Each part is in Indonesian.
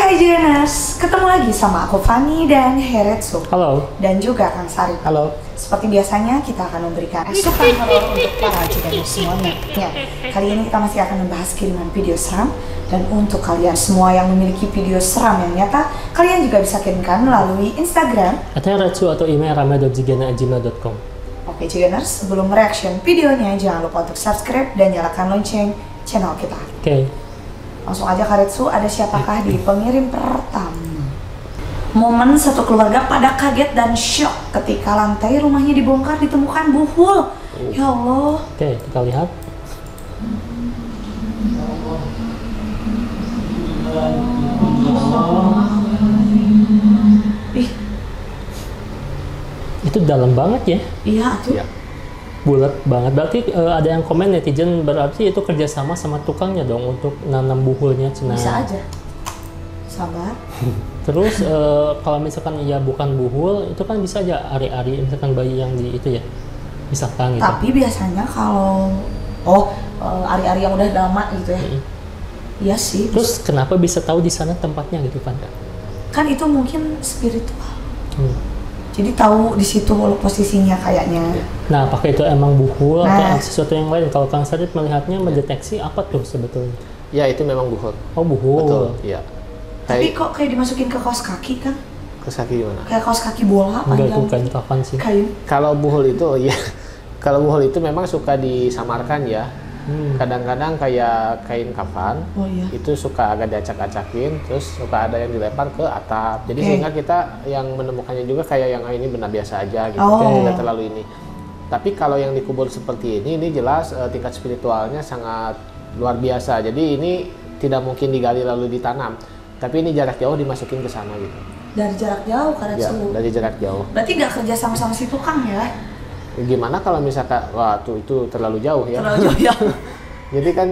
Hai Jeners, ketemu lagi sama aku Fanny dan Heretsu. Halo. Dan juga Kang Sarip. Halo. Seperti biasanya kita akan memberikan asupan horor untuk para Jeners semuanya. Ya, kali ini kita masih akan membahas kiriman video seram. Dan untuk kalian semua yang memiliki video seram yang nyata, kalian juga bisa kirimkan melalui Instagram Heretsu atau email rame.jigena@gmail.com. Oke Jeners, sebelum reaction videonya jangan lupa untuk subscribe dan nyalakan lonceng channel kita. Oke. Langsung aja Karetsu, ada siapakah di pengirim pertama? Momen satu keluarga pada kaget dan shock ketika lantai rumahnya dibongkar ditemukan buhul. Ya Allah. Oke, kita lihat. Ih, itu dalam banget ya. iya tuh. Ya. Bulat banget. Berarti ada yang komen netizen berarti itu kerjasama sama tukangnya dong untuk nanam buhulnya cina. Bisa aja. Sabar. Terus kalau misalkan ya bukan buhul, itu kan bisa aja ari-ari misalkan bayi yang di itu ya. Misalkan gitu. Tapi biasanya kalau ari-ari yang udah lama gitu ya. Iya sih. Terus kenapa bisa tahu di sana tempatnya gitu kan? Kan itu mungkin spiritual. Jadi tahu di situ posisinya kayaknya. Nah, apakah itu emang buhul atau sesuatu yang lain? Kalau Kang Sarip melihatnya mendeteksi apa tuh sebetulnya? Ya, itu memang buhul. Oh, buhul. Betul, iya. Tapi kok kayak dimasukin ke kaos kaki kan? Kaos kaki gimana? Kayak kaos kaki bola Enggak, panjang. itu kain kafan sih. Kain. Kalau buhul itu, ya. Kalau buhul itu memang suka disamarkan ya. Kadang-kadang kayak kain kafan, Oh iya. itu suka agak diacak-acakin, terus suka ada yang dilempar ke atap. Jadi sehingga kita yang menemukannya juga kayak yang ini benar biasa aja gitu, tidak terlalu ini. Tapi kalau yang dikubur seperti ini jelas tingkat spiritualnya sangat luar biasa. Jadi ini tidak mungkin digali lalu ditanam, tapi ini jarak jauh dimasukin ke sana gitu. Dari jarak jauh Ya, Karetsu. dari jarak jauh. Berarti nggak kerja sama si tukang ya? Gimana kalau misalkan, wah tuh itu terlalu jauh ya. Terlalu jauh ya. Jadi kan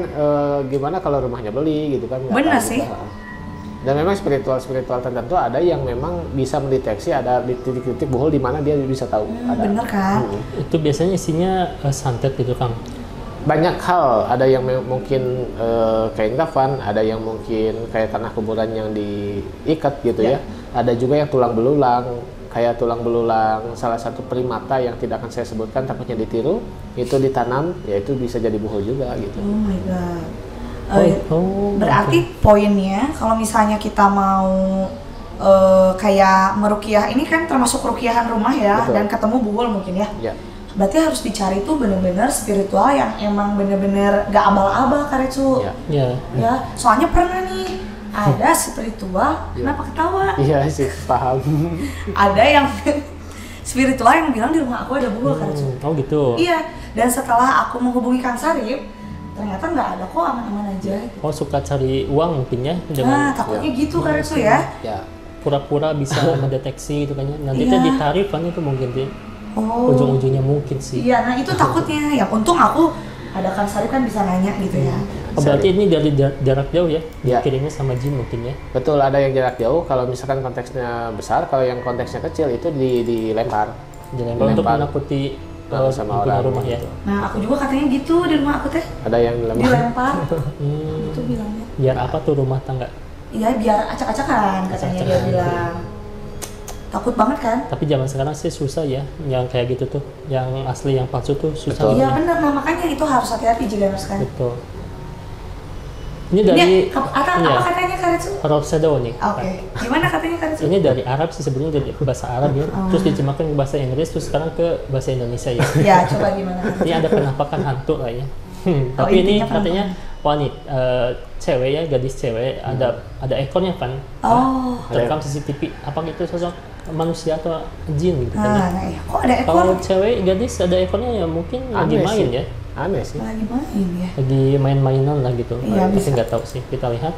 gimana kalau rumahnya beli gitu kan? Nggak Benar tahu sih. juga. Dan memang spiritual tertentu ada yang memang bisa mendeteksi ada di titik-titik buhul di mana dia bisa tahu. Ada. Bener kan? Itu biasanya isinya santet gitu, Kang. Banyak hal, ada yang mungkin kain kafan, ada yang mungkin kayak tanah kuburan yang diikat gitu ya. Ada juga yang tulang belulang, kayak tulang belulang salah satu primata yang tidak akan saya sebutkan takutnya ditiru, itu ditanam, ya itu bisa jadi buhul juga gitu. Oh my god. Berarti poinnya kalau misalnya kita mau kayak merukiah ini kan termasuk rukiahan rumah ya. Betul. Dan ketemu buhul mungkin ya. Ya. Berarti harus dicari tuh bener-bener spiritual yang emang bener-bener gak abal-abal Karetsu. Ya. Ya. Ya, soalnya pernah nih ada spiritual, kenapa ketawa? Iya sih, paham. Ada yang spiritual yang bilang di rumah aku ada buhul Karetsu. Oh gitu. Iya, dan setelah aku menghubungi Kang Sarip, ternyata nggak ada kok, aman-aman aja. Oh, suka cari uang mungkin ya Nah, dengan takutnya gitu Karetsu ya. Ya. pura-pura bisa mendeteksi gitu kan ya. Nanti Iya. itu ditarif kan itu mungkin sih. Oh. Ujung-ujungnya mungkin sih. Iya, nah itu takutnya. Ya untung aku ada Kang Sarip kan bisa nanya gitu ya. Oh, berarti ini dari jarak jauh ya? Ya. Dikirimnya sama jin mungkin ya? Betul, ada yang jarak jauh. Kalau misalkan konteksnya besar, kalau yang konteksnya kecil itu dilempar. Dilempar untuk menakuti sama pengguna orang rumah ya. gitu. Nah aku juga katanya gitu di rumah aku teh, Ada yang dilempar. dilempar. Hmm, Itu bilangnya. biar apa tuh rumah tangga? Iya biar acak-acakan katanya dia Acak-acakan. bilang. Takut banget kan? Tapi zaman sekarang sih susah ya, yang kayak gitu tuh, yang asli yang palsu tuh susah. Betul. Iya benar, nah makanya itu harus hati-hati juga kan. Betul. Ini dari apa katanya Karetsu? Arab Shadow nih. Oke, gimana katanya Karetsu? Ini dari Arab sih sebenarnya, dari bahasa Arab ya. Terus diterjemahkan ke bahasa Inggris, terus sekarang ke bahasa Indonesia ya. Ya coba gimana? Ini ada penampakan hantu lah ya. Tapi ini intinya katanya wanita, cewek ya, gadis cewek, ada ekornya kan. Oh. Terekam CCTV, apa gitu sosok manusia atau jin gitu kan ya. Nah, kok ada ekor? Kalau cewek gadis ada ekornya ya mungkin lagi Aneh main sih. ya. Aneh sih. Lagi main ya. Lagi main-mainan lah gitu. Iya, Tapi bisa. nggak tahu sih, kita lihat.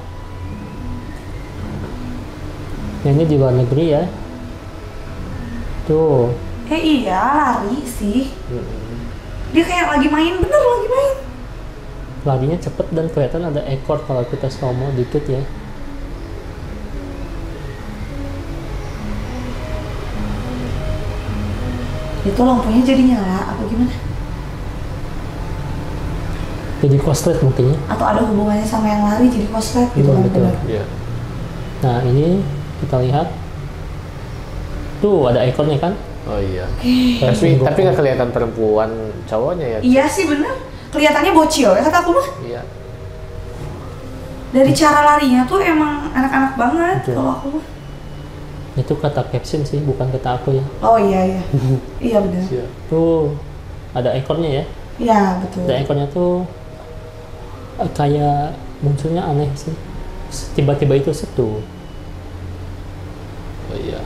Nah, ini di luar negeri ya. Tuh. Iya lari sih. Mm-mm. Dia kayak lagi main, bener lagi main. Larinya cepet dan kelihatan ada ekor kalau kita slow mo dikit ya. Itu lampunya jadi nyala apa gimana? Jadi koslet mungkin ya. Atau ada hubungannya sama yang lari jadi koslet gitu kan Betul. bener. Iya. Nah ini kita lihat tuh ada ekornya kan. Oh iya. Kayak Tapi nggak kelihatan perempuan cowoknya ya. Iya sih bener. Kelihatannya bocil ya kata aku mah. Iya. Dari cara larinya tuh emang anak-anak banget Betul. kalau aku mah. Itu kata caption sih, bukan kata aku ya. Oh iya. Iya bener. Siap. Tuh ada ekornya ya. Iya betul. Ada ekornya tuh kayak munculnya aneh sih. Tiba-tiba itu setu. Oh iya.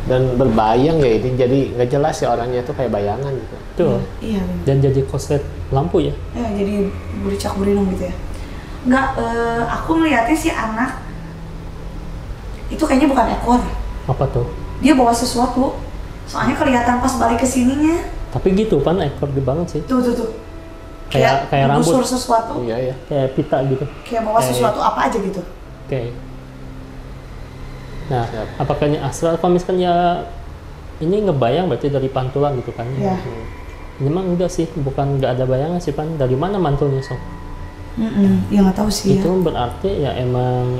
Dan berbayang ya ini, jadi nggak jelas ya orangnya tuh kayak bayangan gitu. Tuh. Iya bener. Dan jadi korslet lampu ya. Ya jadi buricak burinong gitu ya. Enggak, aku ngeliatnya si anak itu kayaknya bukan ekor. Apa tuh? Dia bawa sesuatu. Soalnya kelihatan pas balik ke sininya. Tapi gitu kan ekor gede banget sih. Tuh. Kayak rambut. digusur sesuatu. Iya ya. Kayak pita gitu. Kayak bawa sesuatu apa aja gitu. Oke. Nah, Siap. apakah ini astral? Kalau misalkan ya ini ngebayang berarti dari pantulan gitu kan? Iya. Ini mah enggak sih, bukan nggak ada bayangan sih pan. Dari mana mantulnya sok? Ya nggak tahu sih Itu ya. berarti ya emang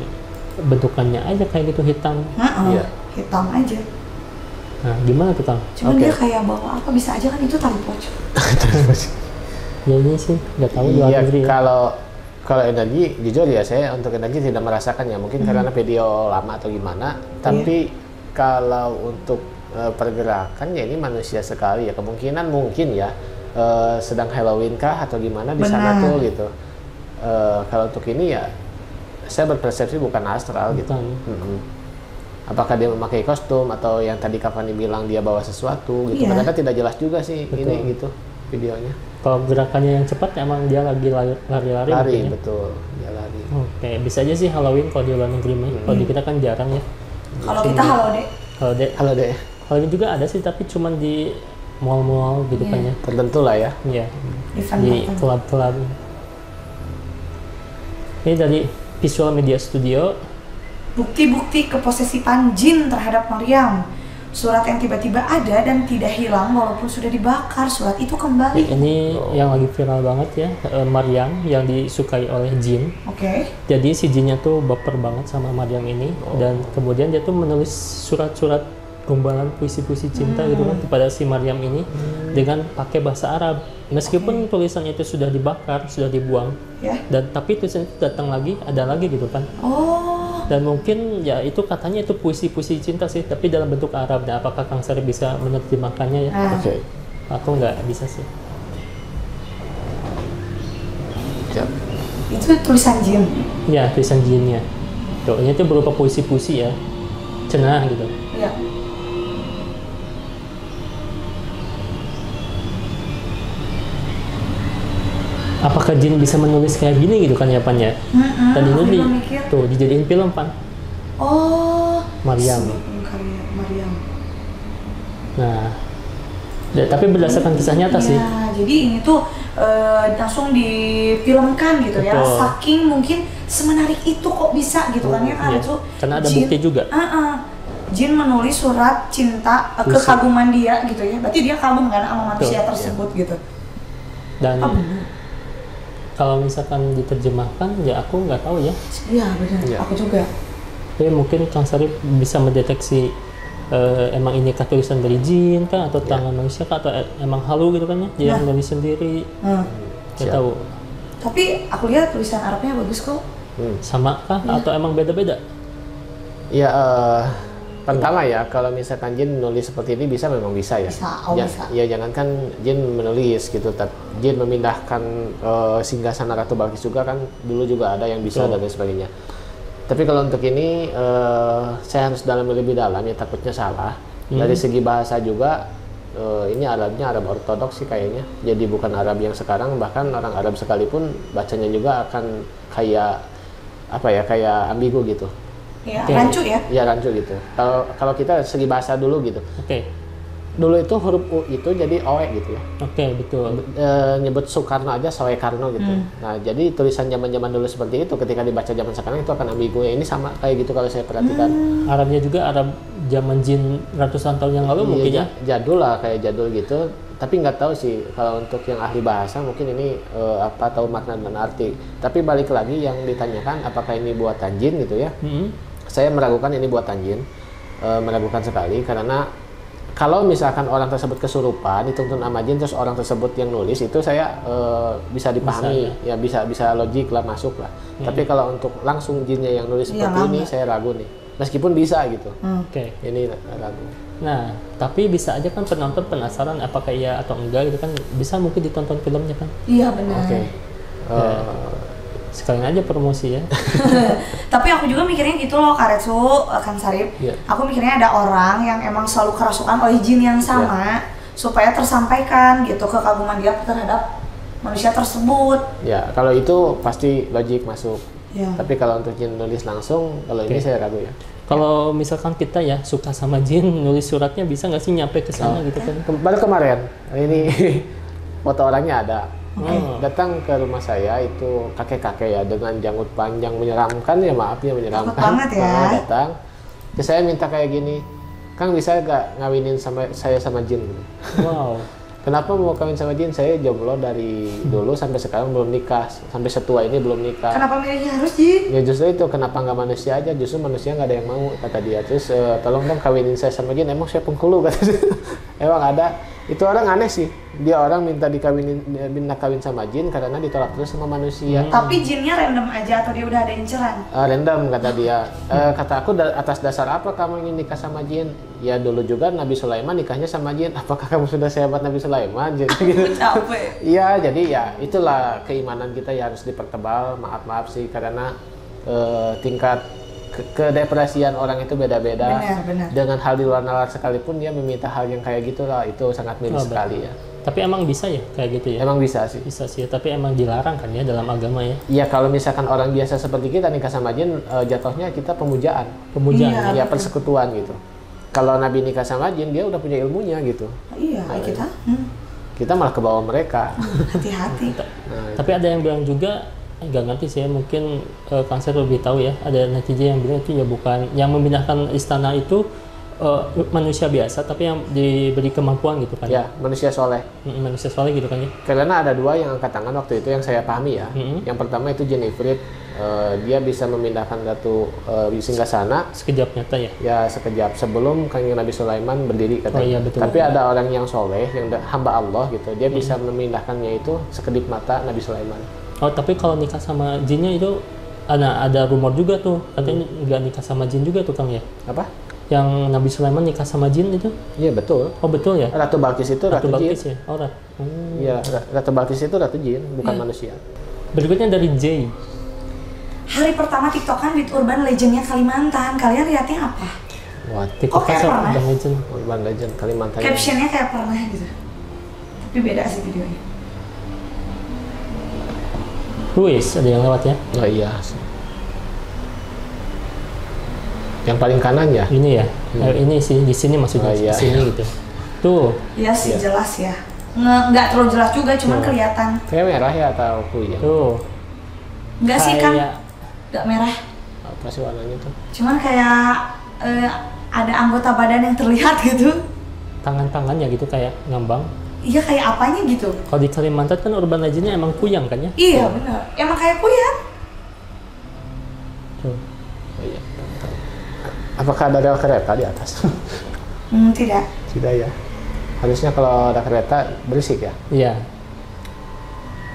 bentukannya aja kayak gitu hitam. Iya. Hitam aja. Nah, gimana tuh Kang? Cuman Oke. dia kayak bawa apa bisa aja kan itu tali pocong. Ya ini sih nggak tahu di luar Iya, negeri ya. kalau energi, jujur ya saya untuk energi tidak merasakan ya, mungkin karena video lama atau gimana. Tapi kalau untuk pergerakan ya ini manusia sekali ya, kemungkinan mungkin ya sedang Halloween kah atau gimana di sana Benar. tuh gitu. Kalau untuk ini ya saya berpersepsi bukan astral gitu. Bukan. Apakah dia memakai kostum atau yang tadi Kavani bilang dia bawa sesuatu gitu. Iya. Karena tidak jelas juga sih Betul. ini gitu videonya. Kalau gerakannya yang cepat emang dia lagi lari-lari Lari mungkin ya. betul, dia lari. Oke, bisa aja sih Halloween kalau di luar negeri mah. Kalau di kita kan jarang ya. Kalau kita halo deh. Halo deh, Halloween juga ada sih tapi cuman di mall-mall gitu Iya. kan ya. tertentu lah ya. Iya. Event Di tertentu. klub-klub. Ini dari Visual Media Studio. Bukti-bukti keposesifan jin terhadap Maryam. Surat yang tiba-tiba ada dan tidak hilang walaupun sudah dibakar. Surat itu kembali. Ini yang lagi viral banget ya, Maryam yang disukai oleh jin. Oke. Jadi si jinnya tuh baper banget sama Maryam ini dan kemudian dia tuh menulis surat-surat gombalan puisi-puisi cinta gitu kan kepada si Maryam ini dengan pakai bahasa Arab. Meskipun tulisan itu sudah dibakar, sudah dibuang, Ya. dan tapi tulisan itu datang lagi, ada lagi gitu kan. Oh. Dan mungkin ya itu katanya itu puisi-puisi cinta sih, tapi dalam bentuk Arab. Nah, apakah Kang Sari bisa menerjemahkannya ya? Nah. Oke. Aku nggak bisa sih. Siap. Itu tulisan jin. Ya, tulisan jinnya. Tuh, ini tuh berupa puisi-puisi ya. Cenah gitu. Iya. Apakah jin bisa menulis kayak gini gitu kan ya Pan ya? Dan aku ini juga mikir. tuh dijadiin film Pan. Oh. Maryam. Karya Maryam. Nah, tapi berdasarkan kisah nyata sih. Ya, jadi ini tuh langsung difilmkan gitu ya. Betul. Saking mungkin semenarik itu kok bisa gitu kan ya kan Iya. itu. Karena ada jin- bukti juga. Jin menulis surat cinta Puisi. kekaguman dia gitu ya. Berarti dia kagum kan sama manusia Betul, tersebut gitu. Dan Oh benar. kalau misalkan diterjemahkan, ya aku nggak tahu ya. Iya benar. Iya. Aku juga. Tapi mungkin Kang Sarip bisa mendeteksi emang ini kah tulisan dari jin kah atau tangan manusia kah atau emang halu gitu kan ya? Dia yang nulis sendiri. Nggak Siap. tahu. Tapi aku lihat tulisan Arabnya bagus kok. Sama kah atau emang beda-beda? Ya, pertama ya, kalau misalkan jin menulis seperti ini bisa, memang bisa ya. Bisa, bisa. Ya jangankan jin menulis gitu, tapi jin memindahkan singgasana Ratu Balkis juga kan dulu juga ada yang bisa dan lain sebagainya. Tapi kalau untuk ini saya harus dalami lebih dalam ya, takutnya salah. Dari segi bahasa juga ini Arabnya Arab ortodoks sih kayaknya. Jadi bukan Arab yang sekarang, bahkan orang Arab sekalipun bacanya juga akan kayak apa ya, kayak ambigu gitu. Ya, Oke. rancu ya. Ya rancu gitu. Kalau kita segi bahasa dulu gitu. Oke. Dulu itu huruf U itu jadi oe gitu ya. Oke, betul. Nyebut Soekarno aja Soe Karno gitu. Nah, jadi tulisan zaman-zaman dulu seperti itu ketika dibaca zaman sekarang itu akan ambigu ya. Ini sama kayak gitu kalau saya perhatikan. Arabnya juga Arab zaman jin ratusan tahun yang lalu mungkin ya. Jadul lah, kayak jadul gitu. Tapi nggak tahu sih kalau untuk yang ahli bahasa mungkin ini tahu makna dan arti. Tapi balik lagi yang ditanyakan apakah ini buatan jin gitu ya. saya meragukan ini buatan jin, meragukan sekali karena kalau misalkan orang tersebut kesurupan dituntun sama jin terus orang tersebut yang nulis itu saya bisa dipahami bisa, bisa logik lah, masuk lah. Tapi kalau untuk langsung jinnya yang nulis seperti ini saya ragu nih, meskipun bisa gitu. Ini ragu. Nah, tapi bisa aja kan penonton penasaran apakah iya atau enggak gitu kan, bisa mungkin ditonton filmnya kan. Iya benar. Sekalian aja promosi ya. Tapi aku juga mikirnya gitu loh, Karetsu, Kang Sarip. Aku mikirnya ada orang yang emang selalu kerasukan oleh jin yang sama supaya tersampaikan gitu kekaguman dia terhadap manusia tersebut. Ya, kalau itu pasti logik masuk. Tapi kalau untuk jin nulis langsung, kalau ini saya ragu ya. Kalau misalkan kita ya suka sama jin, nulis suratnya bisa nggak sih nyampe ke sana gitu kan? Baru kemarin, ini foto orangnya ada. Datang ke rumah saya itu kakek-kakek ya dengan janggut panjang menyeramkan ya, maaf ya menyeramkan. Takut banget ya. Datang, terus saya minta kayak gini, Kang bisa gak ngawinin saya sama jin? Wow. Kenapa mau kawin sama jin? Saya jomblo dari dulu sampai sekarang belum nikah, sampai setua ini belum nikah. Kenapa milihnya harus jin? Ya justru itu, kenapa nggak manusia aja? Justru manusia nggak ada yang mau, kata dia. Terus tolong dong kawinin saya sama jin. Emang saya penghulu, kata dia. Emang ada. Itu orang aneh sih. Dia orang minta kawin sama jin karena ditolak terus sama manusia. Tapi jinnya random aja atau dia udah ada inceran? Random, kata dia. Kata aku, atas dasar apa kamu ingin nikah sama jin? Ya dulu juga Nabi Sulaiman nikahnya sama jin. Apakah kamu sudah sehebat Nabi Sulaiman? Gitu. Capek. Iya, jadi ya itulah keimanan kita ya harus dipertebal. Maaf sih karena tingkat kedepresian orang itu beda-beda. Benar. Dengan hal di luar nalar sekalipun dia meminta hal yang kayak gitulah, itu sangat miris sekali ya. Tapi emang bisa ya kayak gitu ya? Emang bisa sih. Bisa sih, tapi emang dilarang kan ya dalam agama ya? Iya, kalau misalkan orang biasa seperti kita nikah sama jin, jatuhnya kita pemujaan. Pemujaan. Ya persekutuan gitu. Kalau Nabi nikah sama jin, dia udah punya ilmunya gitu. Iya, kita. Kita malah ke bawah mereka. Hati-hati. Tapi ada yang bilang juga, nggak ngerti sih ya, mungkin Kang Ser lebih tahu ya, ada netizen yang bilang itu ya bukan yang memindahkan istana itu manusia biasa, tapi yang diberi kemampuan gitu kan ya, manusia soleh. Manusia soleh gitu kan ya. Karena ada dua yang angkat tangan waktu itu yang saya pahami ya. Yang pertama itu jin ifrit, dia bisa memindahkan Ratu Singgasana sekejap nyata ya. Ya sekejap sebelum Kanjeng Nabi Sulaiman berdiri katanya. Iya, betul. Tapi ada orang yang soleh, yang hamba Allah gitu, dia bisa memindahkannya itu sekedip mata Nabi Sulaiman. Oh, tapi kalau nikah sama jinnya itu ada rumor juga tuh, katanya nggak nikah sama jin juga tuh Kang ya? Apa? Yang Nabi Sulaiman nikah sama jin itu? Iya betul. Oh betul ya? Ratu Balkis itu Ratu jin. Ya? Oh, iya, Ratu Balkis itu Ratu jin, bukan manusia. Berikutnya dari J. Hari pertama TikTokan with Urban Legendnya Kalimantan, kalian lihatnya apa? Wah, kayak pernah. Urban Legend. Urban Legend Kalimantan. Captionnya kayak pernah gitu. Tapi beda sih videonya. Wis, ada yang lewat ya? Oh iya. Yang paling kanan ya? Ini ya? Ini sih, di sini maksudnya, di sini gitu. Tuh. Iya sih, jelas ya. Nggak terlalu jelas juga, cuman kelihatan. Kayak merah ya atau kuning? Tuh. Nggak sih kan? Nggak merah. Apa sih warnanya tuh? Cuman kayak ada anggota badan yang terlihat gitu. Tangan-tangannya gitu kayak ngambang. Iya, kayak apanya gitu. Kalau di Kalimantan kan urban legendnya emang kuyang kan ya? Iya benar, emang kayak kuyang. Tuh. Oh, iya. Apakah ada rel kereta di atas? Tidak. Tidak ya. Harusnya kalau ada kereta berisik ya? Iya.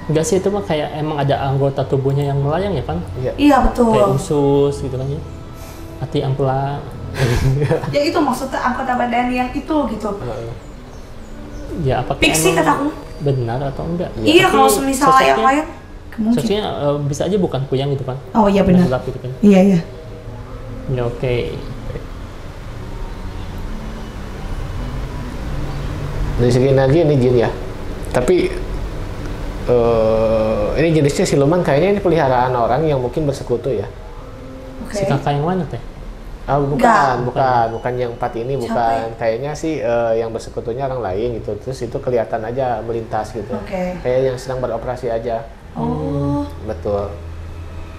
Enggak sih, itu mah kayak emang ada anggota tubuhnya yang melayang ya kan? Iya betul. Kayak usus gitu kan ya. Hati ampela. Ya itu maksudnya anggota badan yang itu gitu. Ya apakah Pixie kataku benar atau enggak? Iya, kalau semisal layang-layang mungkin. Sosoknya bisa aja bukan kuyang gitu kan? Oh iya benar. Gelap gitu kan? Iya. Ya oke. Dari segi energi ini jin ya. Tapi ini jenisnya siluman, kayaknya ini peliharaan orang yang mungkin bersekutu ya. Si kakak yang mana teh? Bukan yang 4 ini, bukan. Kayaknya sih yang bersekutunya orang lain gitu. Terus itu kelihatan aja melintas gitu. Kayak yang sedang beroperasi aja. Oh. Betul.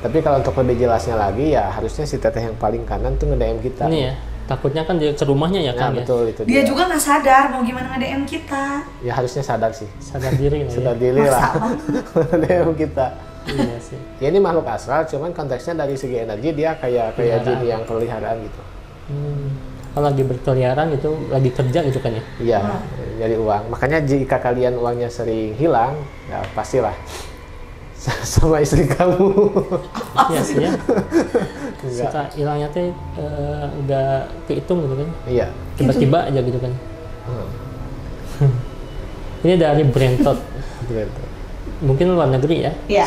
Tapi kalau untuk lebih jelasnya lagi ya harusnya si teteh yang paling kanan tuh nge-DM kita. Ini ya. Takutnya kan dia ke rumahnya ya kan ya. Betul, itu dia juga nggak sadar mau gimana nge-DM kita. Ya harusnya sadar sih. Sadar diri. Sadar diri lah. DM kita. Iya sih. Ya ini makhluk astral, cuman konteksnya dari segi energi dia kayak jin yang peliharaan gitu. Kalau lagi berkeliaran itu lagi kerja gitu kan ya? Iya, nyari uang. Makanya jika kalian uangnya sering hilang, ya pastilah sama istri kamu. Iya sih ya. Suka hilangnya teh nggak kehitung gitu kan? Iya. Tiba-tiba aja gitu kan? Ini dari Brentot. Mungkin luar negeri ya? Iya.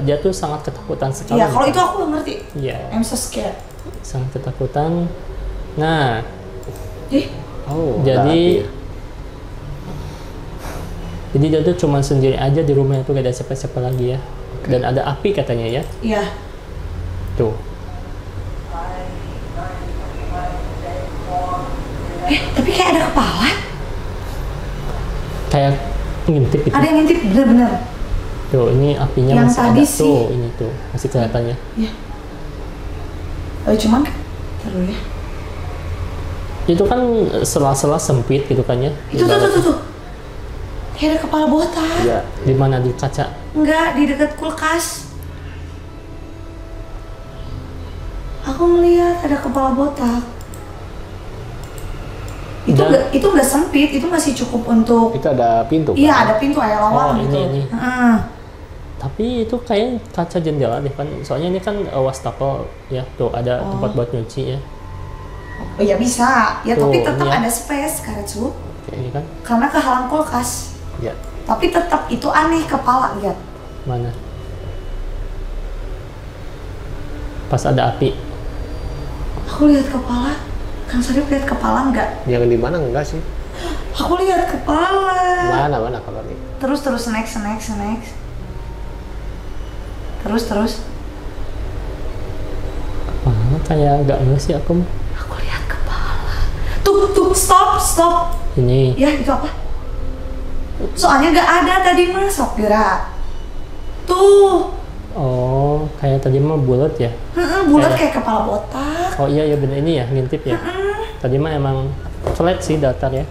Dia tuh sangat ketakutan sekali. Iya, kalau gitu. itu aku nggak ngerti. Iya. I'm so scared. Sangat ketakutan. Nah, Jadi dia tuh cuma sendiri aja di rumah itu, gak ada siapa-siapa lagi ya. Dan ada api katanya ya. Iya. Tuh. Tapi kayak ada kepala. Kayak ngintip gitu. Ada yang ngintip, bener-bener. Tuh, ini apinya Yang masih tadi ada. sih. Tuh, ini tuh masih kelihatannya. Iya. Cuman, taruh ya. Itu kan sela-sela sempit gitu kan ya. Itu tuh. Kayak ada kepala botak. Iya. Di mana, di kaca? Enggak, di dekat kulkas. Aku melihat ada kepala botak. Itu nggak sempit, itu masih cukup untuk. Itu ada pintu. Iya, kan? ada pintu kayak lawang gitu. ini. Heeh. Tapi itu kayak kaca jendela deh kan. Soalnya ini kan wastafel ya. Tuh ada tempat buat nyuci ya. Oh ya bisa, ya Tuh, tapi tetap iya. ada space Karetsu. Ini kan Karena kehalang kulkas. Iya. Tapi tetap itu aneh kepala, lihat. mana? Pas ada api. Aku lihat kepala. Kang Sarip lihat kepala enggak? Yang di mana enggak sih? Aku lihat kepala. Mana kalau nih? Terus next. Terus. Kepala kayak nggak nggak sih aku. Aku lihat kepala. Tuh, stop. Ini. Ya, itu apa? Soalnya nggak ada tadi mah, sok gerak. Tuh. Oh, kayak tadi mah bulat ya? Bulat kayak kepala botak. Oh iya bener, ini ya ngintip ya. Tadi mah emang flat sih, datar ya.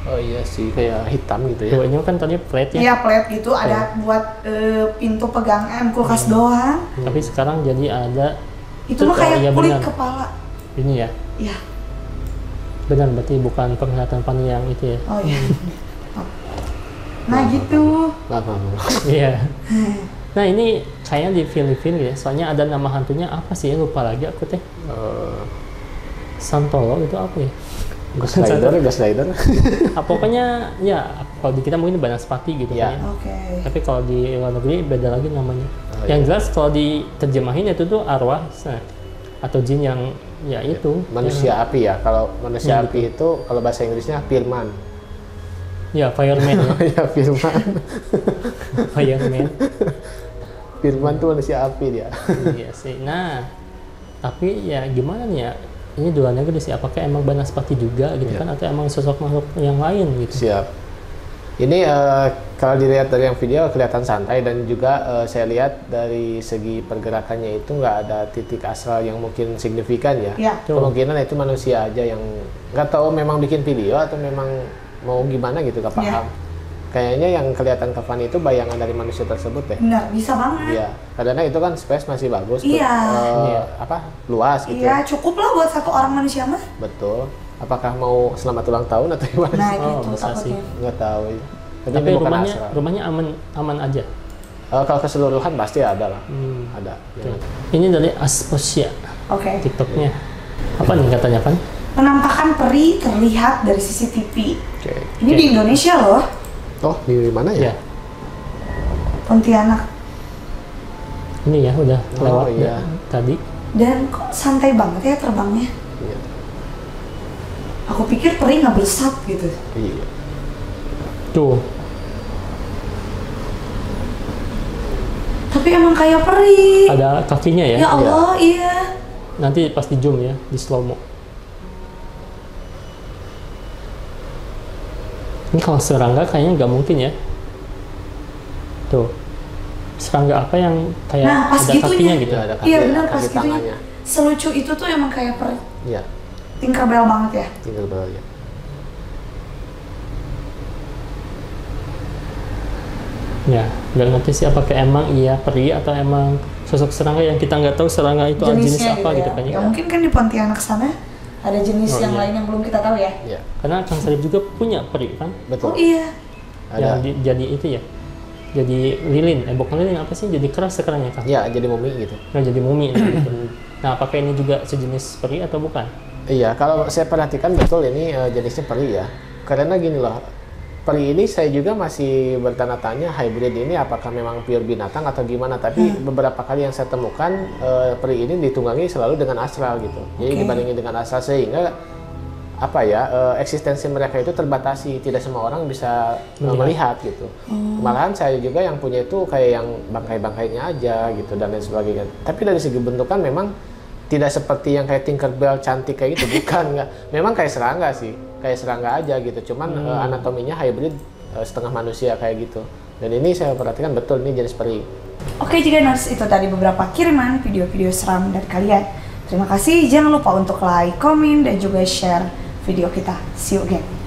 Oh iya sih, kayak hitam gitu ya. Tuh, ini kan tadi flat ya. Iya, plate gitu, ada buat pintu pegangan kulkas doang. Tapi sekarang jadi ada. Itu mah kayak iya, kulit benar. kepala. Ini ya. Iya. Benar, berarti bukan penglihatan Fani yang itu ya. Oh iya. Nah gitu. Apa? Iya. Nah ini kayaknya di Filipina ya. Soalnya ada nama hantunya apa sih ya, lupa lagi aku teh. Santolo itu apa ya? Ghost Rider. Pokoknya ya kalau di kita mungkin Banaspati gitu Ya. kan ya. Oke. Tapi kalau di luar negeri beda lagi namanya. Oh, Yang iya. jelas kalau diterjemahin itu tuh arwah atau jin yang ya itu. Manusia api ya. Kalau manusia Ya, api itu kalau bahasa Inggrisnya Firman. Ya fireman ya. Ya Firman. Fireman. Firman tuh manusia api dia. Iya sih. Nah, tapi ya gimana nih ya? Ini di luar negeri sih. Apakah emang Banaspati juga gitu kan? Atau emang sosok makhluk yang lain gitu? Siap. Ini kalau dilihat dari yang video kelihatan santai, dan juga saya lihat dari segi pergerakannya itu nggak ada titik asal yang mungkin signifikan ya. Iya. Kemungkinan itu manusia aja yang nggak tahu memang bikin video atau memang mau gimana gitu, nggak paham. Kayaknya yang kelihatan ke Fanny itu bayangan dari manusia tersebut deh. Benar, bisa banget. Iya, karena itu kan space masih bagus, Iya. luas gitu. Iya, cukup lah buat satu orang manusia mah. Betul. Apakah mau selamat ulang tahun atau gimana? Nah, Oh, gitu bisa sih. takutnya. Nggak tahu. Tapi ini bukan rumahnya asal. rumahnya aman aja. Kalau keseluruhan pasti ada lah. Ada. Tuh. Ini dari Asposia Oke. TikToknya. Apa nih katanya kan? Penampakan peri terlihat dari CCTV. Oke. Ini di Indonesia loh, Oh, di mana ya? Ya. Pontianak. Ini ya udah Oh, lewat iya. ya, tadi. Dan kok santai banget ya terbangnya. Iya. Aku pikir peri nggak bersat gitu. Iya. Tuh. Tapi emang kayak peri. Ada kakinya ya. Ya Allah, iya. Nanti pas di zoom ya, di slow mo. Ini kalau serangga kayaknya nggak mungkin ya. Tuh. Serangga apa yang kayak Nah, pas ada gitunya. kakinya gitu. Ada kaki, Iya benar, kaki pas gitu tangannya. ya. Selucu itu tuh emang kayak peri. Iya. Tinkerbell banget ya. Tinggal bawah ya. Ya, nggak ngerti sih apakah emang iya peri atau emang sosok serangga yang kita nggak tahu serangga itu jenis apa gitu kan ya. Mungkin kan di Pontianak sana ada jenis yang lain yang belum kita tahu ya. Iya. Karena Kang Sarip juga punya peri kan? Betul. Oh iya. Yang jadi itu ya. Jadi lilin, bukan lilin apa sih? Jadi keras sekarang ya Kang? Iya, jadi mumi gitu. Nah, jadi mumi gitu. Nah, apakah ini juga sejenis peri atau bukan? Iya, kalau saya perhatikan betul ini jenisnya peri ya. Karena gini loh, peri ini saya juga masih bertanya tanya hybrid ini apakah memang pure binatang atau gimana. Tapi beberapa kali yang saya temukan peri ini ditunggangi selalu dengan astral gitu. Jadi dibandingin dengan astral sehingga apa ya eksistensi mereka itu terbatasi, tidak semua orang bisa melihat gitu. Malahan saya juga yang punya itu kayak yang bangkai-bangkainya aja gitu dan lain sebagainya. Tapi dari segi bentukan memang tidak seperti yang kayak Tinkerbell cantik kayak gitu, bukan nggak. Memang kayak serangga sih, kayak serangga aja gitu. Cuman anatominya hybrid setengah manusia kayak gitu. Dan ini saya perhatikan betul ini jenis peri. Oke Jiganers, itu tadi beberapa kiriman video-video seram dari kalian. Terima kasih, jangan lupa untuk like, komen, dan juga share video kita. See you again.